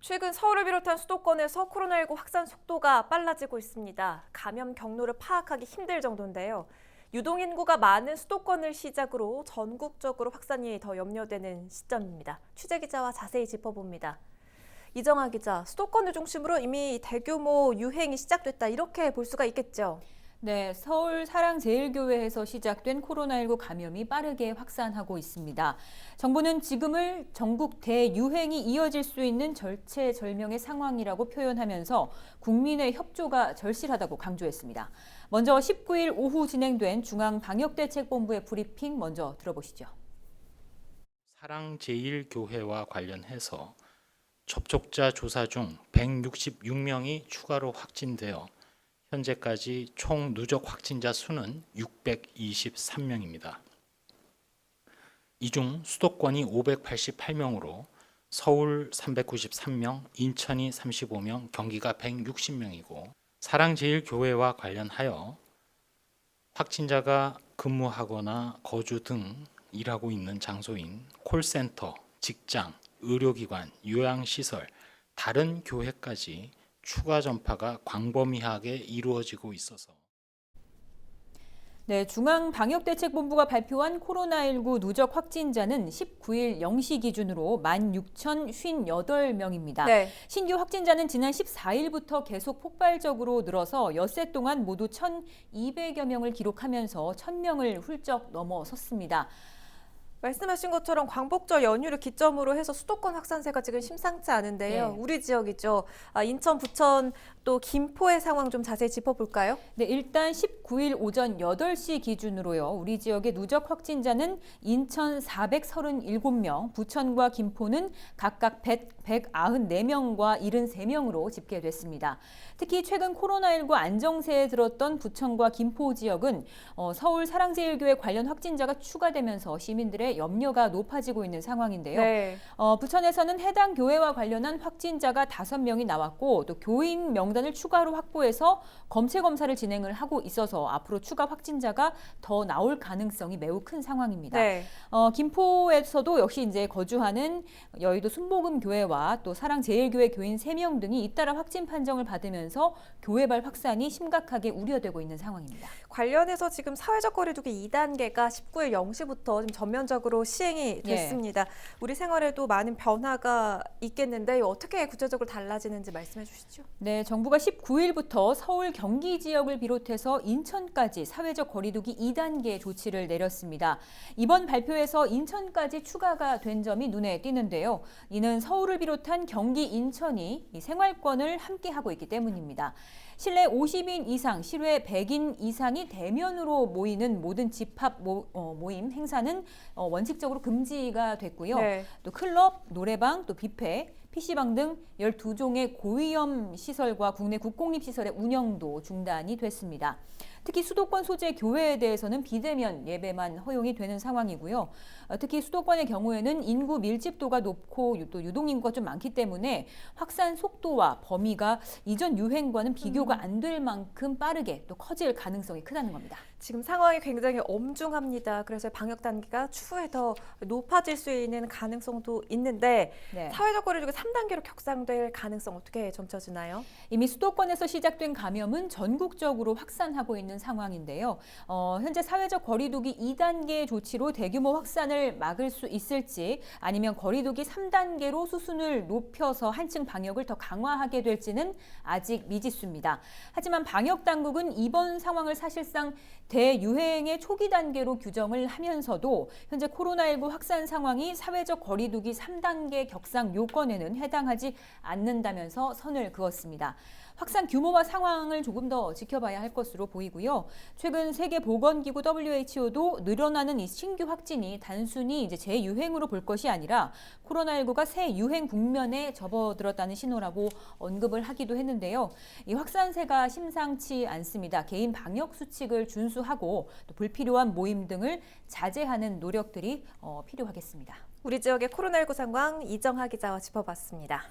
최근 서울을 비롯한 수도권에서 코로나19 확산 속도가 빨라지고 있습니다. 감염 경로를 파악하기 힘들 정도인데요. 유동인구가 많은 수도권을 시작으로 전국적으로 확산이 더 염려되는 시점입니다. 취재기자와 자세히 짚어봅니다. 이정아 기자, 수도권을 중심으로 이미 대규모 유행이 시작됐다 이렇게 볼 수가 있겠죠? 네, 서울 사랑제일교회에서 시작된 코로나19 감염이 빠르게 확산하고 있습니다. 정부는 지금을 전국 대유행이 이어질 수 있는 절체절명의 상황이라고 표현하면서 국민의 협조가 절실하다고 강조했습니다. 먼저 19일 오후 진행된 중앙방역대책본부의 브리핑 먼저 들어보시죠. 사랑제일교회와 관련해서 접촉자 조사 중 166명이 추가로 확진되어 현재까지 총 누적 확진자 수는 623명입니다. 이 중 수도권이 588명으로 서울 393명, 인천이 35명, 경기가 160명이고 사랑제일교회와 관련하여 확진자가 근무하거나 거주 등 일하고 있는 장소인 콜센터, 직장, 의료기관, 요양시설, 다른 교회까지 추가 전파가 광범위하게 이루어지고 있어서 네, 중앙방역대책본부가 발표한 코로나19 누적 확진자는 19일 0시 기준으로 16,058명입니다. 네. 신규 확진자는 지난 14일부터 계속 폭발적으로 늘어서 엿새 동안 모두 1,200여 명을 기록하면서 1,000명을 훌쩍 넘어섰습니다. 말씀하신 것처럼 광복절 연휴를 기점으로 해서 수도권 확산세가 지금 심상치 않은데요. 네. 우리 지역이죠. 인천, 부천, 또 김포의 상황 좀 자세히 짚어볼까요? 네, 일단 19일 오전 8시 기준으로요. 우리 지역의 누적 확진자는 인천 437명, 부천과 김포는 각각 194명과 73명으로 집계됐습니다. 특히 최근 코로나19 안정세에 들었던 부천과 김포 지역은 서울 사랑제일교회 관련 확진자가 추가되면서 시민들의 염려가 높아지고 있는 상황인데요. 네. 부천에서는 해당 교회와 관련한 확진자가 5명이 나왔고 또 교인 명단을 추가로 확보해서 검체 검사를 진행을 하고 있어서 앞으로 추가 확진자가 더 나올 가능성이 매우 큰 상황입니다. 네. 김포에서도 역시 이제 거주하는 여의도 순복음교회와 또 사랑제일교회 교인 3명 등이 잇따라 확진 판정을 받으면서 교회발 확산이 심각하게 우려되고 있는 상황입니다. 관련해서 지금 사회적 거리두기 2단계가 19일 0시부터 좀 전면적으로 시행이 됐습니다. 우리 생활에도 많은 변화가 있겠는데 어떻게 구체적으로 달라지는지 말씀해 주시죠. 네, 정부가 19일부터 서울, 경기 지역을 비롯해서 인천까지 사회적 거리두기 2단계 조치를 내렸습니다. 이번 발표에서 인천까지 추가가 된 점이 눈에 띄는데요. 이는 서울을 비롯한 경기, 인천이 이 생활권을 함께하고 있기 때문입니다. 실내 50인 이상, 실외 100인 이상이 대면으로 모이는 모든 집합 모임 행사는 원칙적으로 금지가 됐고요. 네. 또 클럽, 노래방, 또 뷔페, PC방 등 12종의 고위험 시설과 국내 국공립시설의 운영도 중단이 됐습니다. 특히 수도권 소재 교회에 대해서는 비대면 예배만 허용이 되는 상황이고요. 특히 수도권의 경우에는 인구 밀집도가 높고 또 유동인구가 좀 많기 때문에 확산 속도와 범위가 이전 유행과는 비교가 안 될 만큼 빠르게 또 커질 가능성이 크다는 겁니다. 지금 상황이 굉장히 엄중합니다. 그래서 방역 단계가 추후에 더 높아질 수 있는 가능성도 있는데 네. 사회적 거리두기 3단계로 격상될 가능성 어떻게 점쳐지나요? 이미 수도권에서 시작된 감염은 전국적으로 확산하고 있는 상황인데요. 현재 사회적 거리두기 2단계 조치로 대규모 확산을 막을 수 있을지 아니면 거리두기 3단계로 수순을 높여서 한층 방역을 더 강화하게 될지는 아직 미지수입니다. 하지만 방역 당국은 이번 상황을 사실상 대유행의 초기 단계로 규정을 하면서도 현재 코로나19 확산 상황이 사회적 거리두기 3단계 격상 요건에는 해당하지 않는다면서 선을 그었습니다. 확산 규모와 상황을 조금 더 지켜봐야 할 것으로 보이고요. 최근 세계보건기구 WHO도 늘어나는 이 신규 확진이 단순히 이제 재유행으로 볼 것이 아니라 코로나19가 새 유행 국면에 접어들었다는 신호라고 언급을 하기도 했는데요. 이 확산세가 심상치 않습니다. 개인 방역 수칙을 준수하고 또 불필요한 모임 등을 자제하는 노력들이 필요하겠습니다. 우리 지역의 코로나19 상황 이정하 기자와 짚어봤습니다.